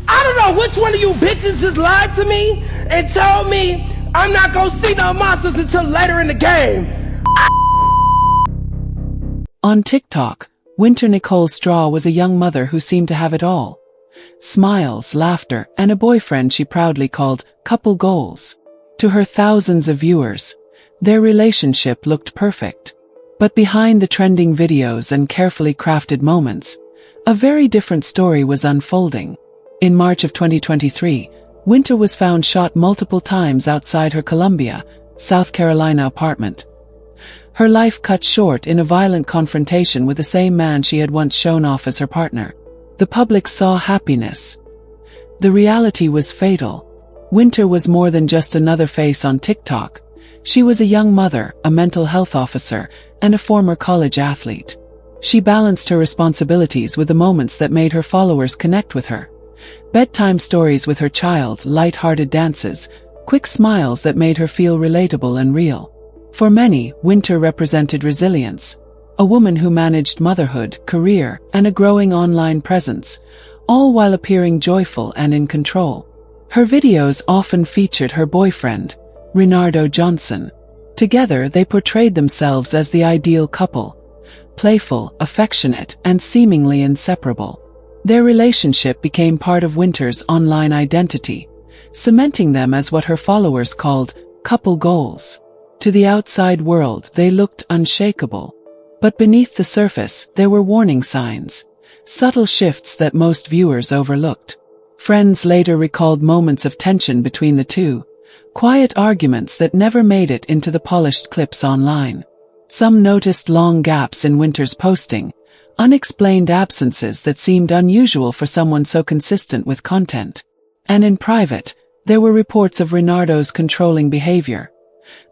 I don't know which one of you bitches just lied to me and told me I'm not gonna see no monsters until later in the game. On TikTok, Winter Nicole Straw was a young mother who seemed to have it all. Smiles, laughter, and a boyfriend she proudly called couple goals. To her thousands of viewers, their relationship looked perfect. But behind the trending videos and carefully crafted moments, a very different story was unfolding. In March of 2023, Winter was found shot multiple times outside her Columbia, South Carolina apartment. Her life cut short in a violent confrontation with the same man she had once shown off as her partner. The public saw happiness. The reality was fatal. Winter was more than just another face on TikTok. She was a young mother, a mental health officer, and a former college athlete. She balanced her responsibilities with the moments that made her followers connect with her. Bedtime stories with her child, light-hearted dances, quick smiles that made her feel relatable and real. For many, Winter represented resilience. A woman who managed motherhood, career, and a growing online presence, all while appearing joyful and in control. Her videos often featured her boyfriend, Reynaldo Johnson. Together they portrayed themselves as the ideal couple, playful, affectionate, and seemingly inseparable. Their relationship became part of Winter's online identity, cementing them as what her followers called couple goals. To the outside world, they looked unshakable. But beneath the surface, there were warning signs, subtle shifts that most viewers overlooked. Friends later recalled moments of tension between the two, quiet arguments that never made it into the polished clips online. Some noticed long gaps in Winter's posting, unexplained absences that seemed unusual for someone so consistent with content. And in private, there were reports of Reynaldo's controlling behavior,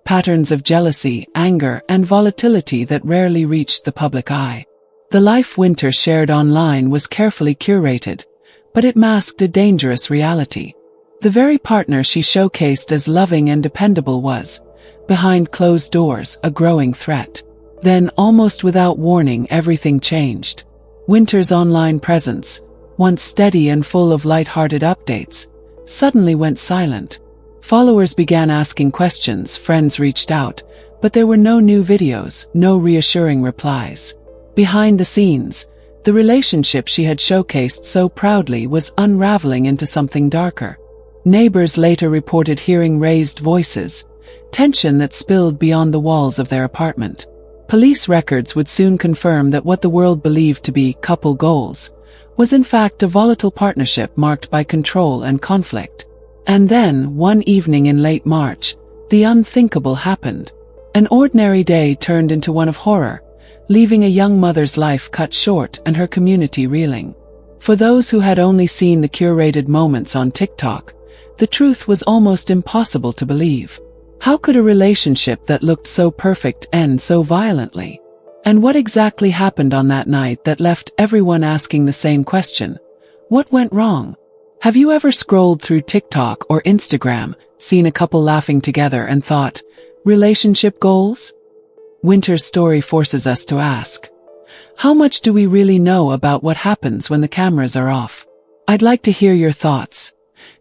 patterns of jealousy, anger, and volatility that rarely reached the public eye. The life Winter shared online was carefully curated, but it masked a dangerous reality. The very partner she showcased as loving and dependable was, behind closed doors, a growing threat. Then, almost without warning, everything changed. Winter's online presence, once steady and full of light-hearted updates, suddenly went silent. Followers began asking questions, friends reached out, but there were no new videos, no reassuring replies. Behind the scenes, the relationship she had showcased so proudly was unraveling into something darker. Neighbors later reported hearing raised voices, tension that spilled beyond the walls of their apartment. Police records would soon confirm that what the world believed to be couple goals was in fact a volatile partnership marked by control and conflict. And then, one evening in late March, the unthinkable happened. An ordinary day turned into one of horror, leaving a young mother's life cut short and her community reeling. For those who had only seen the curated moments on TikTok, the truth was almost impossible to believe. How could a relationship that looked so perfect end so violently? And what exactly happened on that night that left everyone asking the same question? What went wrong? Have you ever scrolled through TikTok or Instagram, seen a couple laughing together and thought, relationship goals? Winter's story forces us to ask, how much do we really know about what happens when the cameras are off? I'd like to hear your thoughts.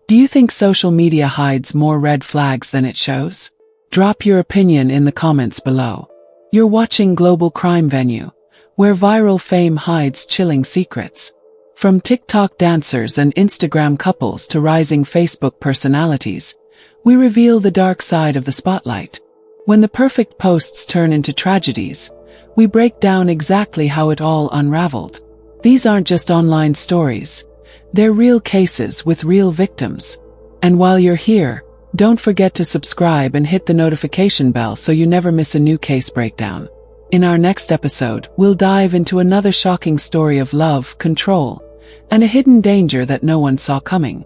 Do you think social media hides more red flags than it shows? Drop your opinion in the comments below. You're watching Global Crime Venue, where viral fame hides chilling secrets. From TikTok dancers and Instagram couples to rising Facebook personalities, we reveal the dark side of the spotlight. When the perfect posts turn into tragedies, we break down exactly how it all unraveled. These aren't just online stories. They're real cases with real victims. And while you're here, don't forget to subscribe and hit the notification bell so you never miss a new case breakdown. In our next episode, we'll dive into another shocking story of love, control, and a hidden danger that no one saw coming.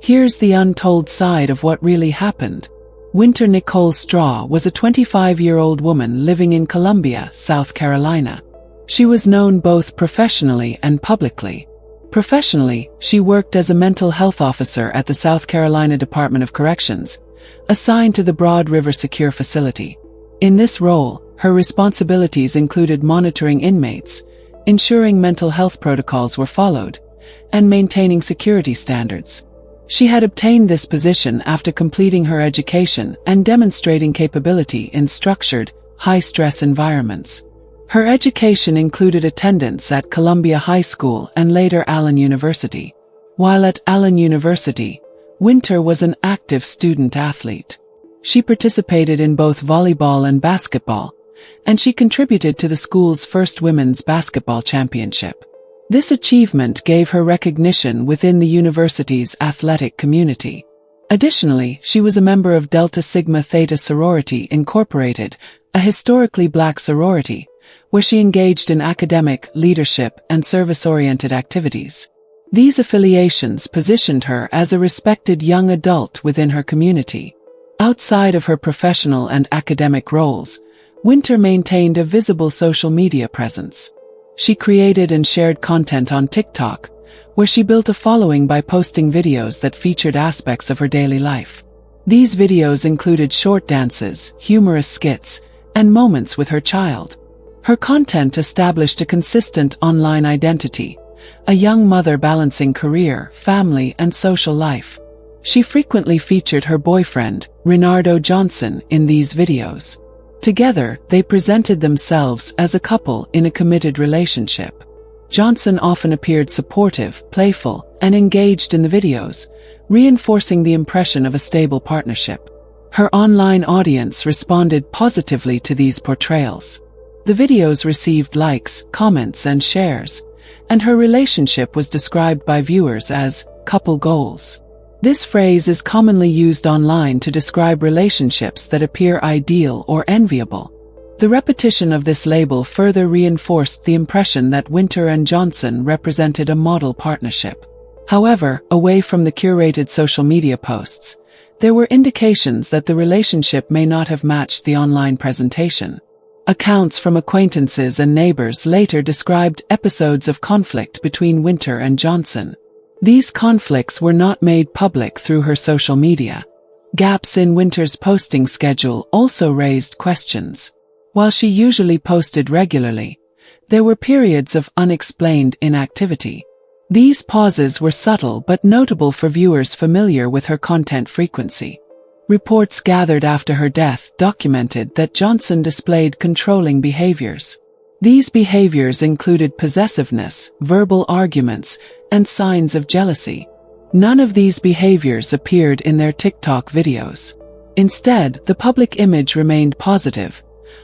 Here's the untold side of what really happened. Winter Nicole Straw was a 25-year-old woman living in Columbia, South Carolina. She was known both professionally and publicly. Professionally, she worked as a mental health officer at the South Carolina Department of Corrections, assigned to the Broad River Secure Facility. In this role, her responsibilities included monitoring inmates, ensuring mental health protocols were followed, and maintaining security standards. She had obtained this position after completing her education and demonstrating capability in structured, high-stress environments. Her education included attendance at Columbia High School and later Allen University. While at Allen University, Winter was an active student-athlete. She participated in both volleyball and basketball, and she contributed to the school's first women's basketball championship. This achievement gave her recognition within the university's athletic community. Additionally, she was a member of Delta Sigma Theta Sorority Incorporated, a historically black sorority, where she engaged in academic, leadership, and service-oriented activities. These affiliations positioned her as a respected young adult within her community. Outside of her professional and academic roles, Winter maintained a visible social media presence. She created and shared content on TikTok, where she built a following by posting videos that featured aspects of her daily life. These videos included short dances, humorous skits, and moments with her child. Her content established a consistent online identity, a young mother balancing career, family, and social life. She frequently featured her boyfriend, Renardo Johnson, in these videos. Together, they presented themselves as a couple in a committed relationship. Johnson often appeared supportive, playful, and engaged in the videos, reinforcing the impression of a stable partnership. Her online audience responded positively to these portrayals. The videos received likes, comments, and shares, and her relationship was described by viewers as couple goals. This phrase is commonly used online to describe relationships that appear ideal or enviable. The repetition of this label further reinforced the impression that Winter and Johnson represented a model partnership. However, away from the curated social media posts, there were indications that the relationship may not have matched the online presentation. Accounts from acquaintances and neighbors later described episodes of conflict between Winter and Johnson. These conflicts were not made public through her social media. Gaps in Winter's posting schedule also raised questions. While she usually posted regularly, there were periods of unexplained inactivity. These pauses were subtle but notable for viewers familiar with her content frequency. Reports gathered after her death documented that Johnson displayed controlling behaviors. These behaviors included possessiveness, verbal arguments, and signs of jealousy. None of these behaviors appeared in their TikTok videos. Instead, the public image remained positive,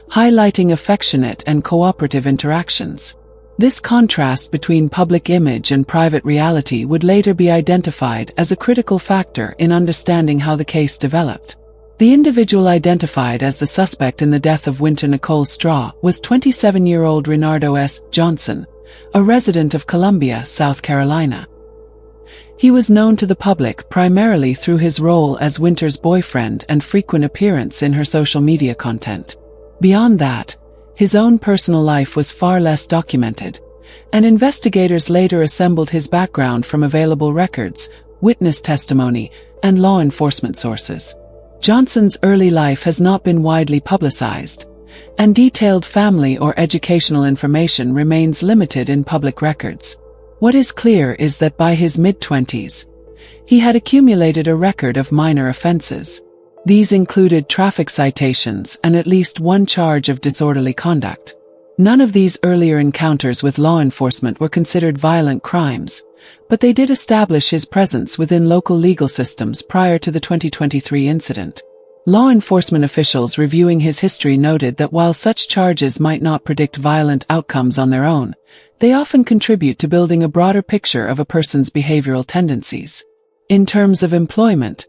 highlighting affectionate and cooperative interactions. This contrast between public image and private reality would later be identified as a critical factor in understanding how the case developed. The individual identified as the suspect in the death of Winter Nicole Straw was 27-year-old Renardo S. Johnson, a resident of Columbia, South Carolina. He was known to the public primarily through his role as Winter's boyfriend and frequent appearance in her social media content. Beyond that, his own personal life was far less documented, and investigators later assembled his background from available records, witness testimony, and law enforcement sources. Johnson's early life has not been widely publicized, and detailed family or educational information remains limited in public records. What is clear is that by his mid-20s, he had accumulated a record of minor offenses. These included traffic citations and at least one charge of disorderly conduct. None of these earlier encounters with law enforcement were considered violent crimes, but they did establish his presence within local legal systems prior to the 2023 incident. Law enforcement officials reviewing his history noted that while such charges might not predict violent outcomes on their own, they often contribute to building a broader picture of a person's behavioral tendencies. In terms of employment,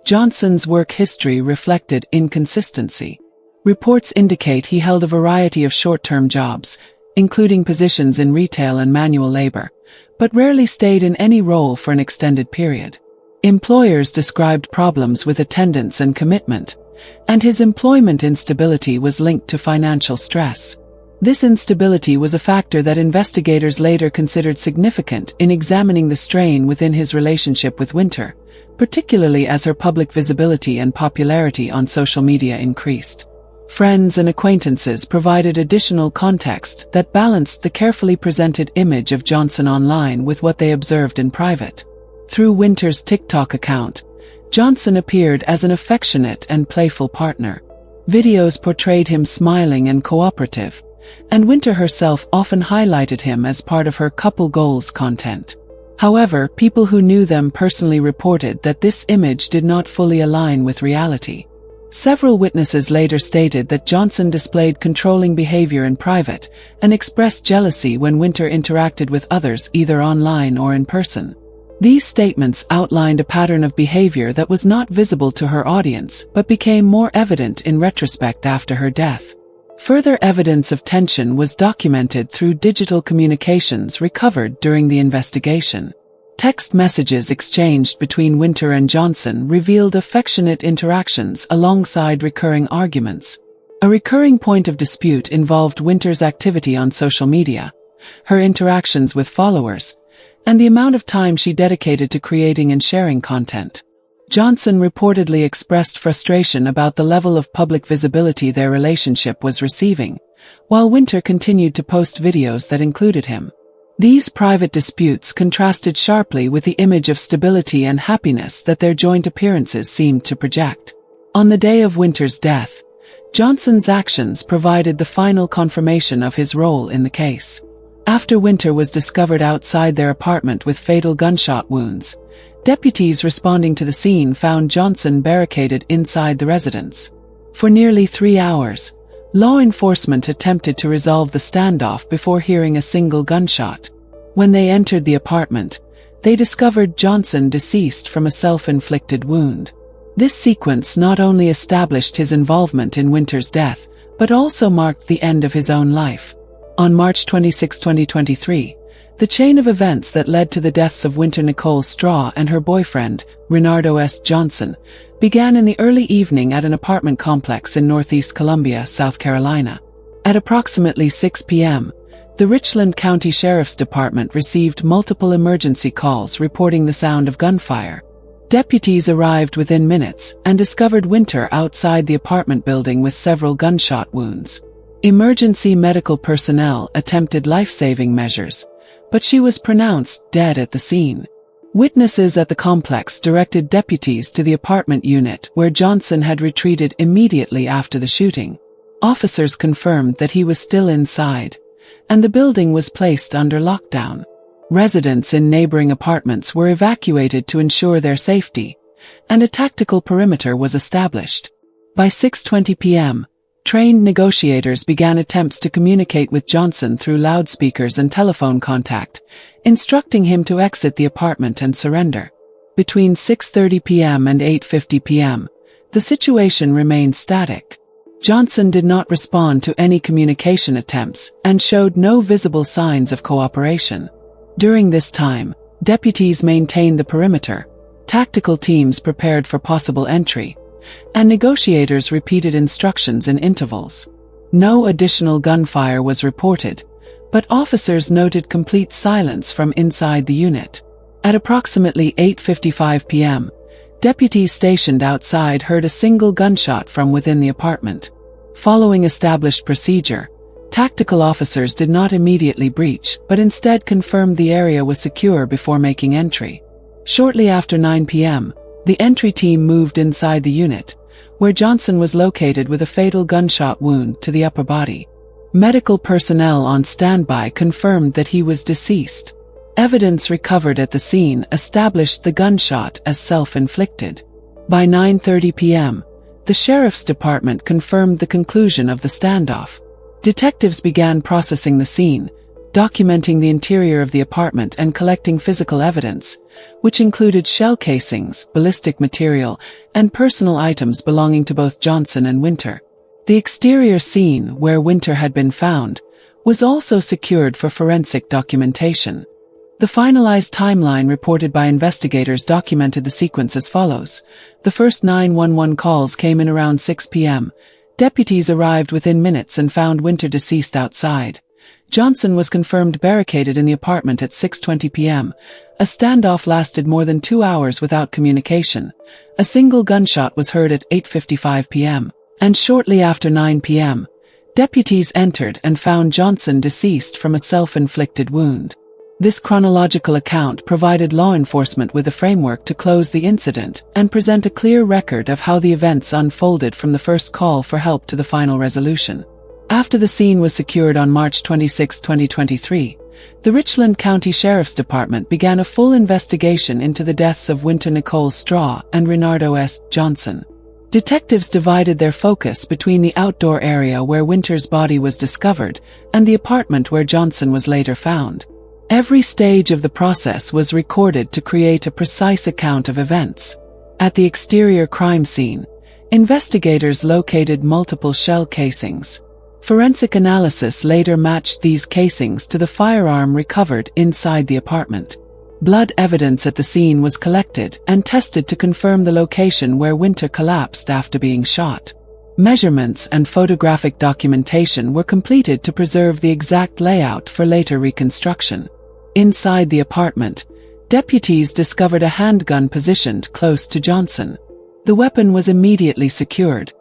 Johnson's work history reflected inconsistency. Reports indicate he held a variety of short-term jobs, including positions in retail and manual labor, but rarely stayed in any role for an extended period. Employers described problems with attendance and commitment, and his employment instability was linked to financial stress. This instability was a factor that investigators later considered significant in examining the strain within his relationship with Winter, particularly as her public visibility and popularity on social media increased. Friends and acquaintances provided additional context that balanced the carefully presented image of Johnson online with what they observed in private. Through Winter's TikTok account, Johnson appeared as an affectionate and playful partner. Videos portrayed him smiling and cooperative, and Winter herself often highlighted him as part of her couple goals content. However, people who knew them personally reported that this image did not fully align with reality. Several witnesses later stated that Johnson displayed controlling behavior in private and expressed jealousy when Winter interacted with others either online or in person. These statements outlined a pattern of behavior that was not visible to her audience but became more evident in retrospect after her death. Further evidence of tension was documented through digital communications recovered during the investigation. Text messages exchanged between Winter and Johnson revealed affectionate interactions alongside recurring arguments. A recurring point of dispute involved Winter's activity on social media, her interactions with followers, and the amount of time she dedicated to creating and sharing content. Johnson reportedly expressed frustration about the level of public visibility their relationship was receiving, while Winter continued to post videos that included him. These private disputes contrasted sharply with the image of stability and happiness that their joint appearances seemed to project. On the day of Winter's death, Johnson's actions provided the final confirmation of his role in the case. After Winter was discovered outside their apartment with fatal gunshot wounds, deputies responding to the scene found Johnson barricaded inside the residence. For nearly 3 hours, law enforcement attempted to resolve the standoff before hearing a single gunshot. When they entered the apartment, they discovered Johnson deceased from a self-inflicted wound. This sequence not only established his involvement in Winter's death, but also marked the end of his own life. On March 26, 2023, the chain of events that led to the deaths of Winter Nicole Straw and her boyfriend, Renardo S. Johnson, began in the early evening at an apartment complex in Northeast Columbia, South Carolina. At approximately 6 p.m., the Richland County Sheriff's Department received multiple emergency calls reporting the sound of gunfire. Deputies arrived within minutes and discovered Winter outside the apartment building with several gunshot wounds. Emergency medical personnel attempted life-saving measures, but she was pronounced dead at the scene. Witnesses at the complex directed deputies to the apartment unit where Johnson had retreated immediately after the shooting. Officers confirmed that he was still inside, and the building was placed under lockdown. Residents in neighboring apartments were evacuated to ensure their safety, and a tactical perimeter was established. By 6:20 p.m., trained negotiators began attempts to communicate with Johnson through loudspeakers and telephone contact, instructing him to exit the apartment and surrender. Between 6:30 p.m. and 8:50 p.m., the situation remained static. Johnson did not respond to any communication attempts and showed no visible signs of cooperation. During this time, deputies maintained the perimeter, tactical teams prepared for possible entry, and negotiators repeated instructions in intervals. No additional gunfire was reported, but officers noted complete silence from inside the unit. At approximately 8:55 p.m., deputies stationed outside heard a single gunshot from within the apartment. Following established procedure, tactical officers did not immediately breach but instead confirmed the area was secure before making entry. Shortly after 9 p.m., the entry team moved inside the unit, where Johnson was located with a fatal gunshot wound to the upper body. Medical personnel on standby confirmed that he was deceased. Evidence recovered at the scene established the gunshot as self-inflicted. By 9:30 p.m., the Sheriff's Department confirmed the conclusion of the standoff. Detectives began processing the scene, documenting the interior of the apartment and collecting physical evidence, which included shell casings, ballistic material, and personal items belonging to both Johnson and Winter. The exterior scene, where Winter had been found, was also secured for forensic documentation. The finalized timeline reported by investigators documented the sequence as follows. The first 911 calls came in around 6 p.m. Deputies arrived within minutes and found Winter deceased outside. Johnson was confirmed barricaded in the apartment at 6:20 p.m. A standoff lasted more than 2 hours without communication. A single gunshot was heard at 8:55 p.m. And shortly after 9 p.m., deputies entered and found Johnson deceased from a self-inflicted wound. This chronological account provided law enforcement with a framework to close the incident and present a clear record of how the events unfolded from the first call for help to the final resolution. After the scene was secured on March 26, 2023, the Richland County Sheriff's Department began a full investigation into the deaths of Winter Nicole Straw and Renardo S. Johnson. Detectives divided their focus between the outdoor area where Winter's body was discovered and the apartment where Johnson was later found. Every stage of the process was recorded to create a precise account of events. At the exterior crime scene, investigators located multiple shell casings. Forensic analysis later matched these casings to the firearm recovered inside the apartment. Blood evidence at the scene was collected and tested to confirm the location where Winter collapsed after being shot. Measurements and photographic documentation were completed to preserve the exact layout for later reconstruction. Inside the apartment, deputies discovered a handgun positioned close to Johnson. The weapon was immediately secured,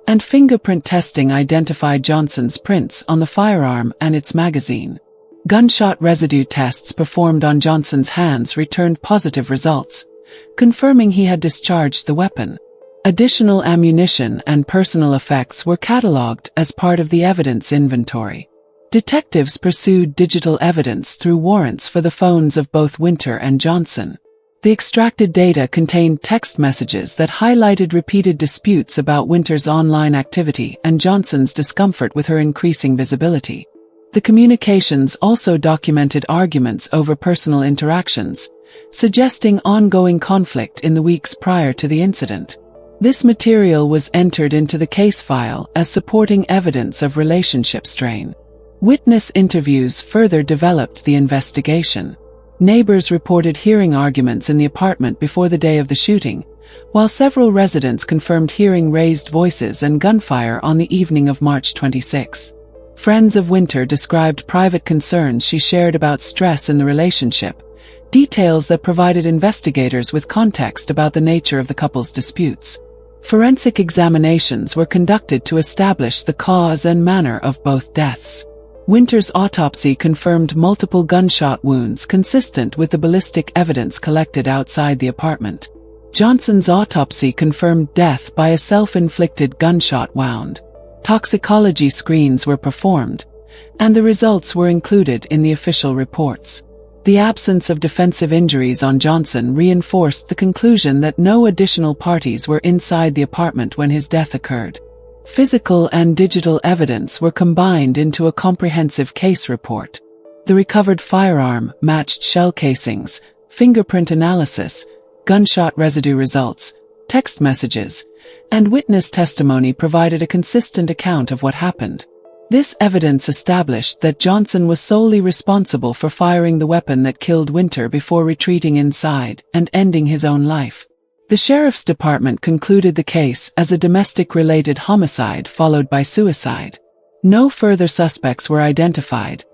and fingerprint testing identified Johnson's prints on the firearm and its magazine. Gunshot residue tests performed on Johnson's hands returned positive results, confirming he had discharged the weapon. Additional ammunition and personal effects were catalogued as part of the evidence inventory. Detectives pursued digital evidence through warrants for the phones of both Winter and Johnson. The extracted data contained text messages that highlighted repeated disputes about Winter's online activity and Johnson's discomfort with her increasing visibility. The communications also documented arguments over personal interactions, suggesting ongoing conflict in the weeks prior to the incident. This material was entered into the case file as supporting evidence of relationship strain. Witness interviews further developed the investigation. Neighbors reported hearing arguments in the apartment before the day of the shooting, while several residents confirmed hearing raised voices and gunfire on the evening of March 26. Friends of Winter described private concerns she shared about stress in the relationship, details that provided investigators with context about the nature of the couple's disputes. Forensic examinations were conducted to establish the cause and manner of both deaths. Winter's autopsy confirmed multiple gunshot wounds consistent with the ballistic evidence collected outside the apartment. Johnson's autopsy confirmed death by a self-inflicted gunshot wound. Toxicology screens were performed, and the results were included in the official reports. The absence of defensive injuries on Johnson reinforced the conclusion that no additional parties were inside the apartment when his death occurred. Physical and digital evidence were combined into a comprehensive case report. The recovered firearm matched shell casings, fingerprint analysis, gunshot residue results, text messages, and witness testimony provided a consistent account of what happened. This evidence established that Johnson was solely responsible for firing the weapon that killed Winter before retreating inside and ending his own life. The Sheriff's Department concluded the case as a domestic-related homicide followed by suicide. No further suspects were identified,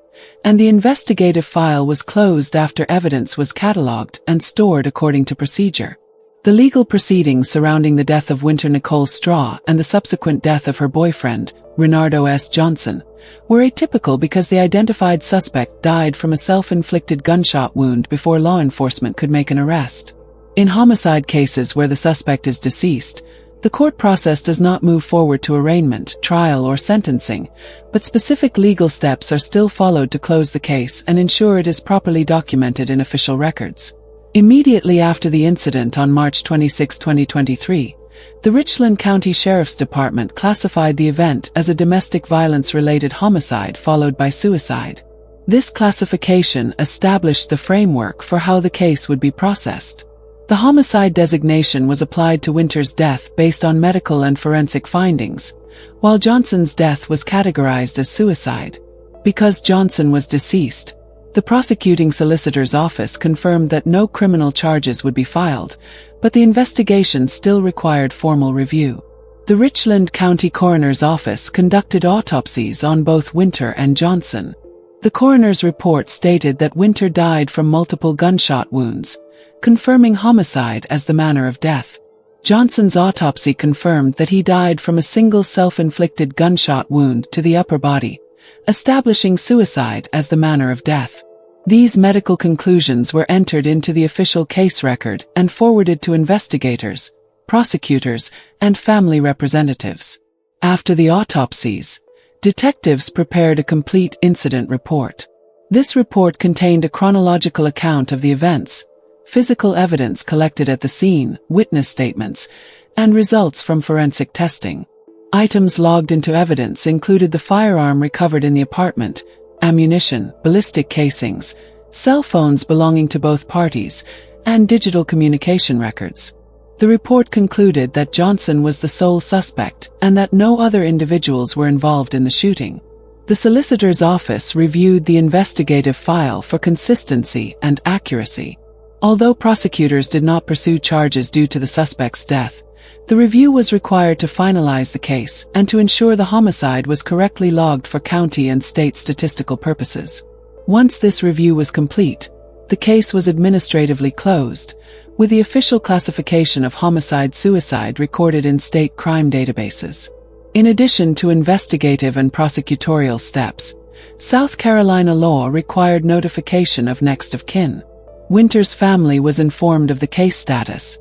and the investigative file was closed after evidence was catalogued and stored according to procedure. The legal proceedings surrounding the death of Winter Nicole Straw and the subsequent death of her boyfriend, Renardo S. Johnson, were atypical because the identified suspect died from a self-inflicted gunshot wound before law enforcement could make an arrest. In homicide cases where the suspect is deceased, the court process does not move forward to arraignment, trial, or sentencing, but specific legal steps are still followed to close the case and ensure it is properly documented in official records. Immediately after the incident on March 26, 2023, the Richland County Sheriff's Department classified the event as a domestic violence-related homicide followed by suicide. This classification established the framework for how the case would be processed. The homicide designation was applied to Winter's death based on medical and forensic findings, while Johnson's death was categorized as suicide. Because Johnson was deceased, the prosecuting solicitor's office confirmed that no criminal charges would be filed, but the investigation still required formal review. The Richland County Coroner's Office conducted autopsies on both Winter and Johnson. The coroner's report stated that Winter died from multiple gunshot wounds, confirming homicide as the manner of death. Johnson's autopsy confirmed that he died from a single self-inflicted gunshot wound to the upper body, establishing suicide as the manner of death. These medical conclusions were entered into the official case record and forwarded to investigators, prosecutors, and family representatives. After the autopsies, detectives prepared a complete incident report. This report contained a chronological account of the events, physical evidence collected at the scene, witness statements, and results from forensic testing. Items logged into evidence included the firearm recovered in the apartment, ammunition, ballistic casings, cell phones belonging to both parties, and digital communication records. The report concluded that Johnson was the sole suspect and that no other individuals were involved in the shooting. The solicitor's office reviewed the investigative file for consistency and accuracy. Although prosecutors did not pursue charges due to the suspect's death, the review was required to finalize the case and to ensure the homicide was correctly logged for county and state statistical purposes. Once this review was complete, the case was administratively closed, with the official classification of homicide-suicide recorded in state crime databases. In addition to investigative and prosecutorial steps, South Carolina law required notification of next of kin. Winter's family was informed of the case status,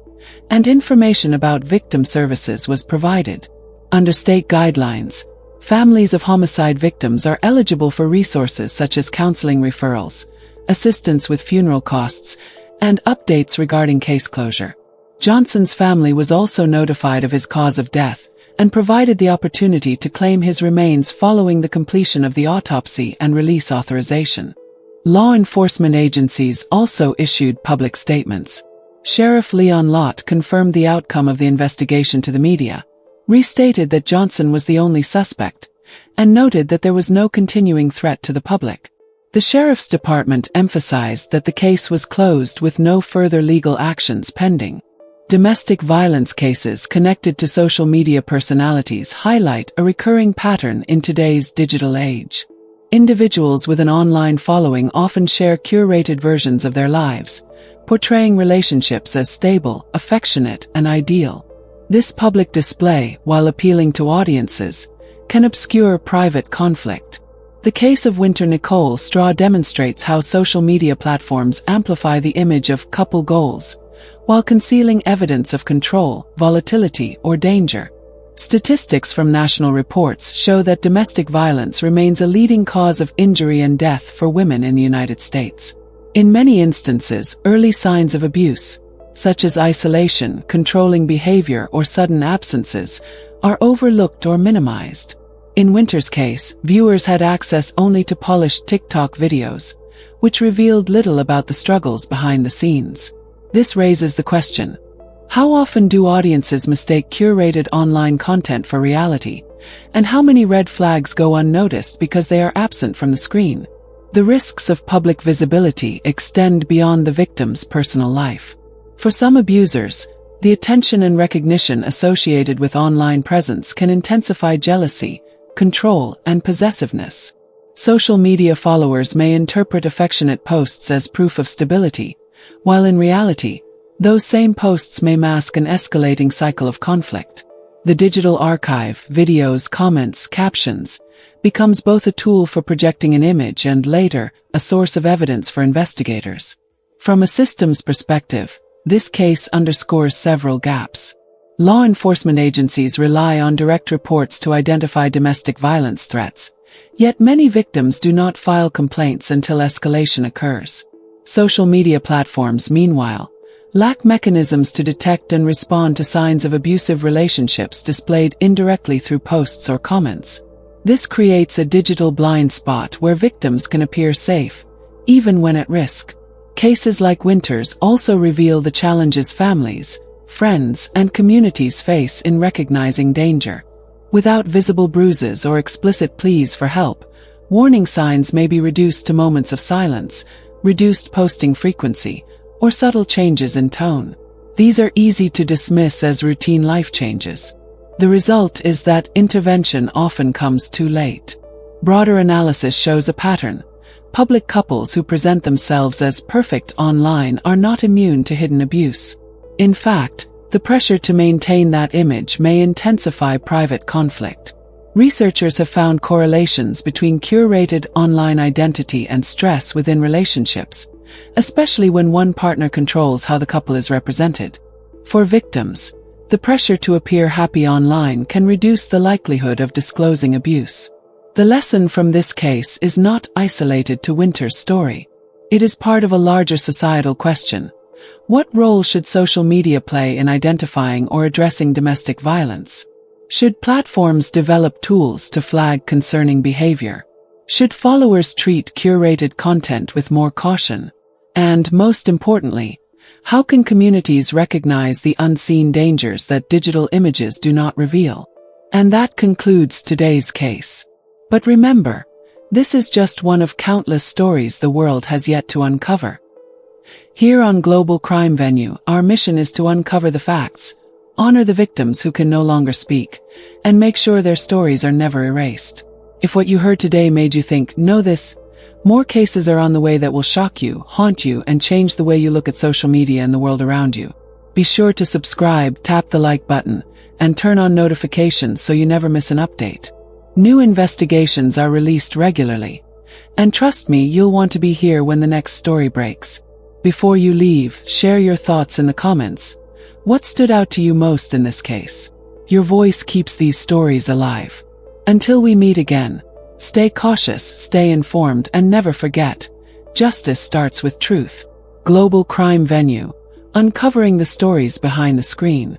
and information about victim services was provided. Under state guidelines, families of homicide victims are eligible for resources such as counseling referrals, assistance with funeral costs, and updates regarding case closure. Johnson's family was also notified of his cause of death, and provided the opportunity to claim his remains following the completion of the autopsy and release authorization. Law enforcement agencies also issued public statements. Sheriff Leon Lott confirmed the outcome of the investigation to the media, restated that Johnson was the only suspect, and noted that there was no continuing threat to the public. The sheriff's department emphasized that the case was closed with no further legal actions pending. Domestic violence cases connected to social media personalities highlight a recurring pattern in today's digital age. Individuals with an online following often share curated versions of their lives, portraying relationships as stable, affectionate, and ideal. This public display, while appealing to audiences, can obscure private conflict. The case of Winter Nicole Straw demonstrates how social media platforms amplify the image of couple goals, while concealing evidence of control, volatility, or danger. Statistics from national reports show that domestic violence remains a leading cause of injury and death for women in the United States. In many instances, early signs of abuse, such as isolation, controlling behavior, or sudden absences, are overlooked or minimized. In Winter's case, viewers had access only to polished TikTok videos, which revealed little about the struggles behind the scenes. This raises the question: how often do audiences mistake curated online content for reality, and how many red flags go unnoticed because they are absent from the screen? The risks of public visibility extend beyond the victim's personal life. For some abusers, the attention and recognition associated with online presence can intensify jealousy, control, and possessiveness. Social media followers may interpret affectionate posts as proof of stability, while in reality, those same posts may mask an escalating cycle of conflict. The digital archive, videos, comments, captions, becomes both a tool for projecting an image and, later, a source of evidence for investigators. From a systems perspective, this case underscores several gaps. Law enforcement agencies rely on direct reports to identify domestic violence threats, yet many victims do not file complaints until escalation occurs. Social media platforms, meanwhile, lack mechanisms to detect and respond to signs of abusive relationships displayed indirectly through posts or comments. This creates a digital blind spot where victims can appear safe, even when at risk. Cases like Winter's also reveal the challenges families, friends, and communities face in recognizing danger. Without visible bruises or explicit pleas for help, warning signs may be reduced to moments of silence, reduced posting frequency, or subtle changes in tone. These are easy to dismiss as routine life changes. The result is that intervention often comes too late. Broader analysis shows a pattern. Public couples who present themselves as perfect online are not immune to hidden abuse. In fact, The pressure to maintain that image may intensify private conflict. Researchers have found correlations between curated online identity and stress within relationships, especially when one partner controls how the couple is represented. For victims, the pressure to appear happy online can reduce the likelihood of disclosing abuse. The lesson from this case is not isolated to Winter's story. It is part of a larger societal question. What role should social media play in identifying or addressing domestic violence? Should platforms develop tools to flag concerning behavior? Should followers treat curated content with more caution? And, most importantly, how can communities recognize the unseen dangers that digital images do not reveal? And that concludes today's case. But remember, this is just one of countless stories the world has yet to uncover. Here on Global Crime Venue, our mission is to uncover the facts, honor the victims who can no longer speak, and make sure their stories are never erased. If what you heard today made you think, know this, more cases are on the way that will shock you, haunt you, and change the way you look at social media and the world around you. Be sure to subscribe, tap the like button, and turn on notifications so you never miss an update. New investigations are released regularly. And trust me, you'll want to be here when the next story breaks. Before you leave, share your thoughts in the comments. What stood out to you most in this case? Your voice keeps these stories alive. Until we meet again, stay cautious, stay informed, and never forget, justice starts with truth. Global Crime Venue, uncovering the stories behind the screen.